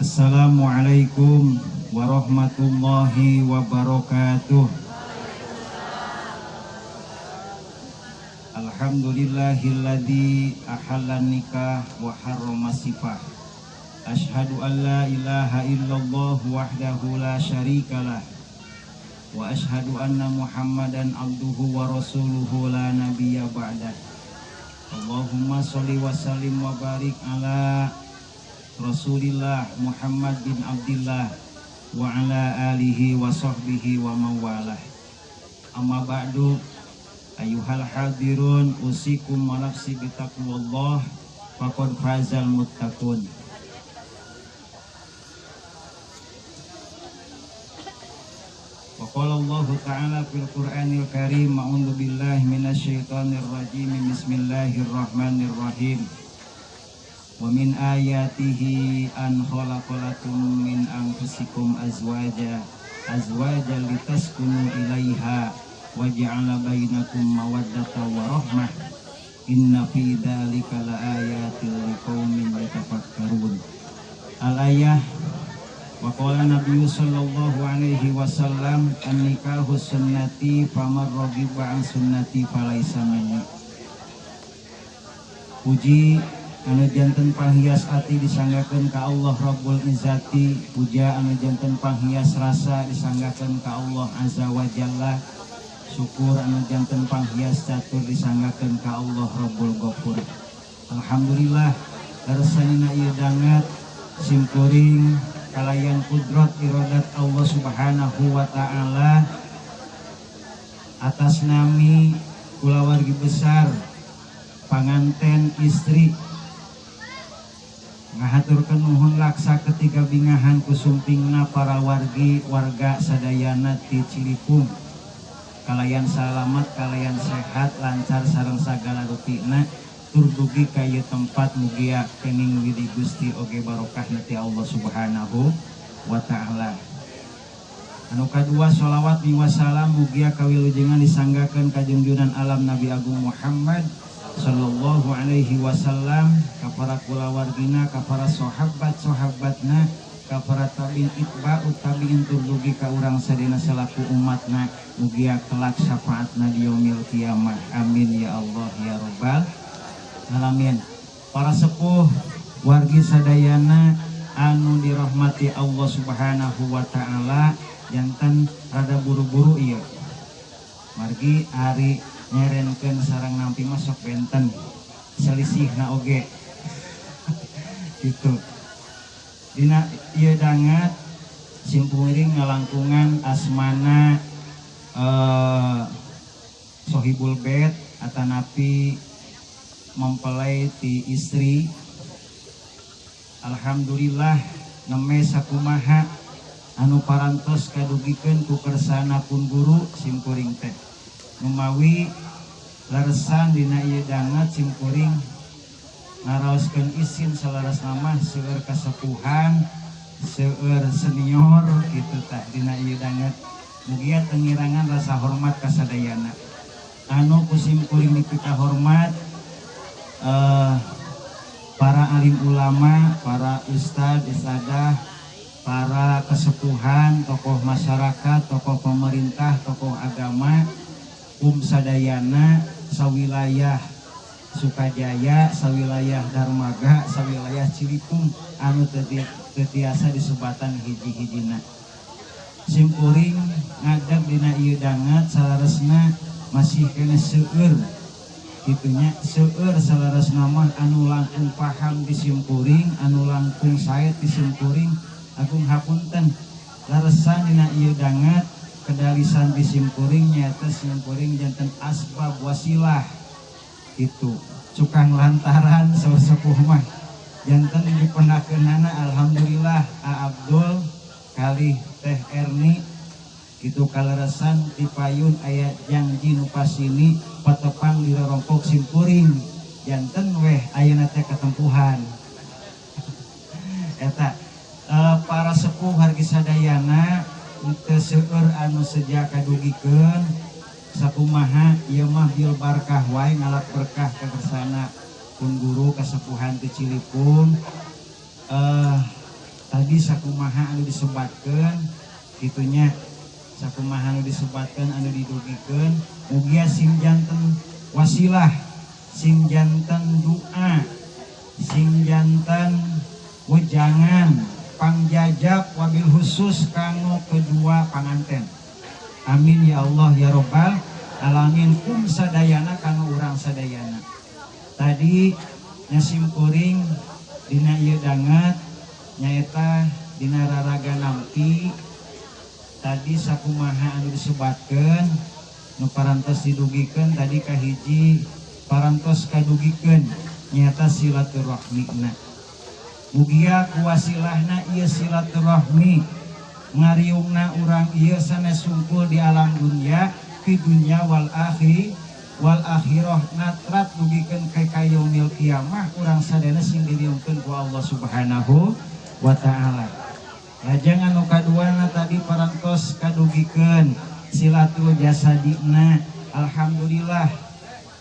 Assalamualaikum warahmatullahi wabarakatuh. Alhamdulillahilladzi ahallan nikah wa harrama sifah. Asyhadu an la ilaha illallah wahdahu la syarikalah. Wa asyhadu anna Muhammadan abduhu wa rasuluhu la nabiyya ba'dah. Allahumma sholli wa sallim wa barik ala Rasulillah Muhammad bin Abdillah wa ala alihi wa sahbihi wa mawalah. Amma ba'du, ayuhal hadirun, usikum wa nafsi bitaqwallah, faqad fazal muttaqun. Wa qala Allah ta'ala fil Qur'anil Karim, a'udzu billahi minasyaitonir rajim, bismillahirrahmanirrahim. Wa min ayatihi an khalaqalakum min anfusikum azwaja litaskunu ilaiha wa ja'ala bainakum mawaddatan wa rahmah. Inna fi dzalika laayatil liqaumin yatafakkarun. Al-ayah. Wa qala Nabi sallallahu alaihi wasallam, an-nikahu sunnati faman raghiba an sunnati falaisa minni. Puji anu janten panghias ati disanggakeun ka Allah Rabbul Izzati, puja anu janten panghias rasa disanggakeun ka Allah Azza wa Jalla, syukur anu janten panghias catur disanggakeun ka Allah Rabbul Ghafur. Alhamdulillah daresanina ieu dangat simkuring kalayan kudrat iradat Allah Subhanahu wa taala atas nami kulawargi besar panganten istri ngahaturkeun nuhun laksa ketiga bingahan kusumpingna para warga sadayana ti Cilipung, kalayan salamet, kalayan sehat, lancar sareng sagala rutina, tur dugi ka ieu tempat mugia kenging widi Gusti oge barokahna ti Allah Subhanahu wa taala. Anu kadua, sholawat wa salam mugia kawilujengan disanggakeun ka junjunan alam Nabi Agung Muhammad sallallahu alaihi wasallam, ka para kulawargina, ka para sahabat-sahabatna, ka para tabi'in itba'u tabi'in, tur dugi ka urang sadina selaku umatna mugia kelak syafaatna di yaumil qiyamah. Amin ya Allah ya rabbal alamin. Para sepuh wargi sadayana anu dirahmati Allah Subhanahu wa taala, janten rada buru-buru ieu margi ari nyerenkeun sareng nampi masuk benten selisihna oge gitu. Dina ieu dangat simpuring ngalangkungan asmana sohibul bait atanapi mempelai ti istri. Alhamdulillah neme sakumaha anu parantos kadugikeun ku kersana pun guru simkuring teh numawi laresan dina ieu dangat simkuring ngaraoskeun izin salaras nama seueur kasepuhan, seueur senior kitu tah dina ieu dangat mugia tengirangan rasa hormat kasadayana anu ku simkuring dipika hormat para alim ulama, para ustad, istadah, para kesepuhan, tokoh masyarakat, tokoh pemerintah, tokoh agama, sadayana sawilayah Sukajaya, sawilayah Darmaga, sawilayah Cilipung anu tetiasa disebatan hiji-hijina. Simkuring ngadeg dina ieu dangat salaresna masih kena seueur gitunya, seueur salaras nama anu langkung paham disimpuring, anu langkung saet disimpuring, agung hapunten laresan dina ieu dangat kedalisan disimpuring nyaeta simpuring janten asbab wasilah itu cukang lantaran sesepuh mah janten dipendakeunana. Alhamdulillah A Abdul kali Teh Erni gitu kaleresan dipayun aya janji nu pasini patepang di rompok simpuring janten weh ayeuna teh ketempuhan eta para sepuh hargi sadayana teu seueur anu seja kadugikeun sakumaha ieu mah bil barkah wae ngalap berkah ka kersana pun guru kasepuhan ti Cilipung tadi sakumaha anu disebatkeun gitunya, sakumaha anu disebatkeun anu didugikeun mugia sing janten wasilah, sing janten doa, sing janten wejangan pangjajab wabil khusus kanggo kedua panganten. Amin ya Allah ya Rabbal alamin. Kum sadayana kanggo urang sadayana. Tadi nyasimkuring dina ieu danget nyaeta dina raraga nampi tadi sakumaha anu disebatkeun nu parantos didugikeun tadi kahiji parantos kadugikeun nyaeta silaturahmina. Mugia kuwasilahna ieu silaturahmi ngariungna urang ieu sanes sungkul di alam dunia fi dunya wal akhirah natrat dugikeun ka yaumil kiamah urang sadana sing diriungkeun ku Allah Subhanahu wa taala. Lajeng anu kaduana tadi parantos kadugikeun silatul jasadina. Alhamdulillah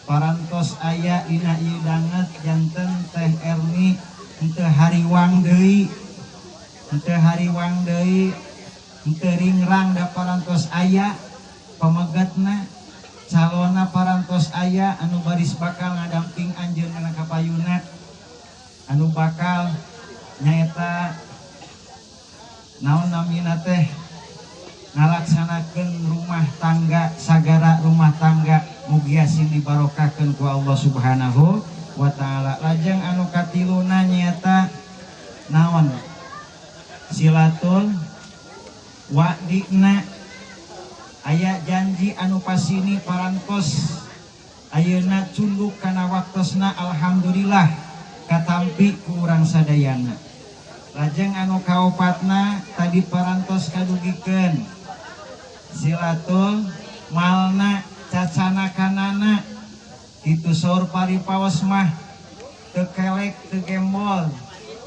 parantos aya dina ieu danget janten Teh Erni henteu hariwang deui, henteu hariwang deui, henteu ringrang da parantos aya pamegetna, calona parantos aya anu baris bakal ngadamping anjeun kana kapayuna, anu bakal nyaeta naon namina teh ngalaksanakeun rumah tangga sagara rumah tangga mugia sing dibarokahkeun ku Allah Subhanahu wa taala. Lajeng anu katiluna nyaeta naon silatul wa'dina aya janji anu pasini parantos ayeuna cunduk kana waktosna alhamdulillah katampi ku urang sadayana. Lajeng anu kaopatna tadi parantos kadugikeun silatul malna cacana kanana itu saur paripaos mah teu kelek teu gembol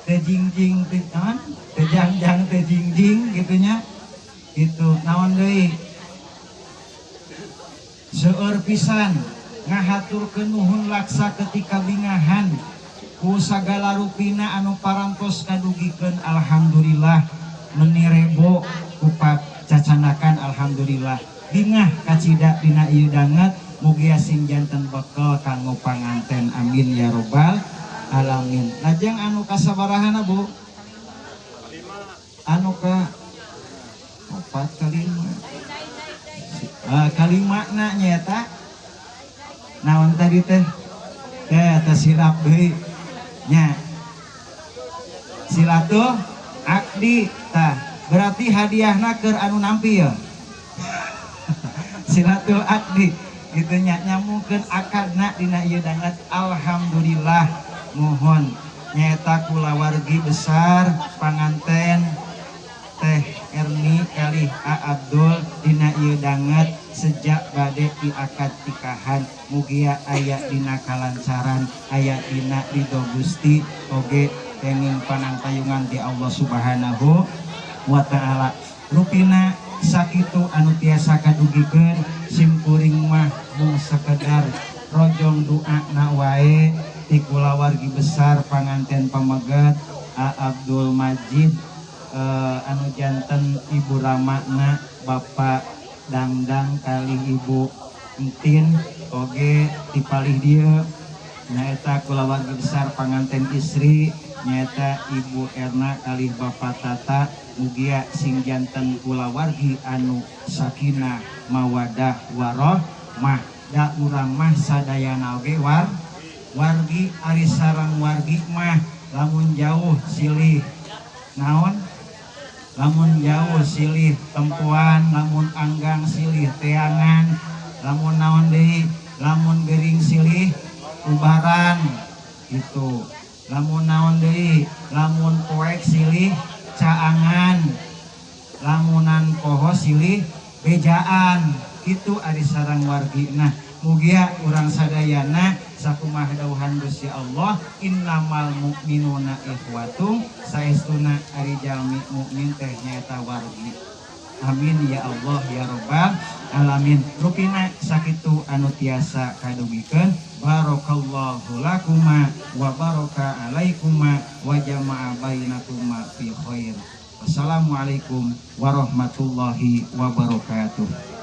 teu jingjing teu naon teu jangjang teu jingjing gitunya gitu. Naon deui seueur pisan ngahaturkeun nuhun laksa ketika bingahan ku sagala rupina anu parantos kadugikeun alhamdulillah menirebo kupat cacanakan alhamdulillah bingah kacida dina ieu danget mugia sing janten bekal kanggo panganten. Amin ya Rabbal alamin. Lajeng anu kasabarahanna Bu? Anu ka 4 kalima. Kalimakna nyaeta naon tadi teh? Teh silap deui nya. Silatul akdi tah berarti hadiahna keur anu nampi ya. Silatul akdi gitu nya nyamungkeun akadna dina ieu danget alhamdulillah. Mohon nyaeta kulawargi besar panganten Teh Erni kalih A Abdul dina ieu danget sejak bade diakad nikahan mugia aya dina kalancaran aya dina ridho Gusti oge kenging panangtayungan di Allah Subhanahu wa taala. Rupina sakitu anu tiasa kadugikeun simkuring mah mung sakedar rojong doana wae ti kulawargi besar panganten pameget A Abdul Majid anu janten Ibu Ramakna Bapak Dangdang kalih Ibu Entin oge dipalih dieu nyaeta kulawargi besar panganten istri nyaeta Ibu Erna kalih Bapak Tata mugia sing janten kulawargi anu sakinah mawadah warohmah da urang mah sadayana oge wargi ari sareng wargi mah lamun jauh silih naon lamun jauh silih tempuan lamun anggang silih teangan lamun naon deui lamun gering silih ubaran gitu lamun naon deui lamun poek silih caangan lamunan poho silih bejaan itu ari sareng wargi. Nah mugia urang sadayana sakumaha dawuhan Gusti Allah innamal mu'minuna ikhwatum saestuna ari jalmi mukmin teh nyaeta wargi. Amin ya Allah ya Rabbal alamin. Rupina sakitu anu tiasa kadugikeun. Barakallahu lakuma wa baraka alaikuma wa jama'a bainakuma fi khair. Wassalamualaikum warahmatullahi wabarakatuh.